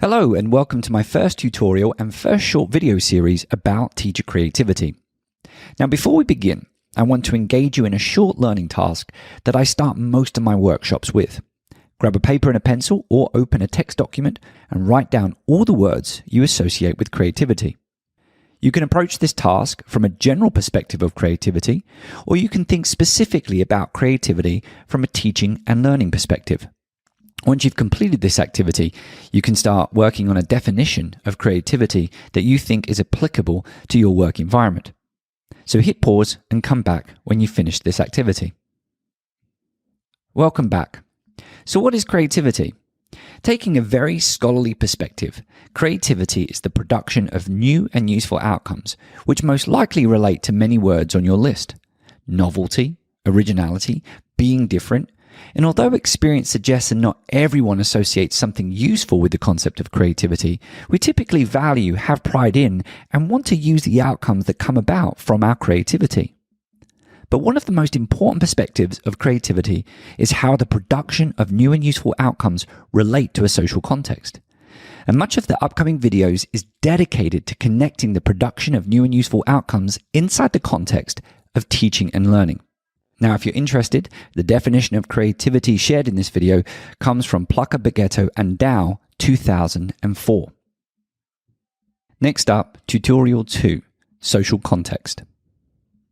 Hello and welcome to my first tutorial and first short video series about teacher creativity. Now before we begin, I want to engage you in a short learning task that I start most of my workshops with. Grab a paper and a pencil or open a text document and write down all the words you associate with creativity. You can approach this task from a general perspective of creativity, or you can think specifically about creativity from a teaching and learning perspective. Once you've completed this activity, you can start working on a definition of creativity that you think is applicable to your work environment. So hit pause and come back when you've finished this activity. Welcome back. So what is creativity? Taking a very scholarly perspective, creativity is the production of new and useful outcomes, which most likely relate to many words on your list. Novelty, originality, being different. And although experience suggests that not everyone associates something useful with the concept of creativity, we typically value, have pride in, and want to use the outcomes that come about from our creativity. But one of the most important perspectives of creativity is how the production of new and useful outcomes relate to a social context. And much of the upcoming videos is dedicated to connecting the production of new and useful outcomes inside the context of teaching and learning. Now, if you're interested, the definition of creativity shared in this video comes from Plucker, Beghetto, and Dow, 2004. Next up, Tutorial 2, Social Context.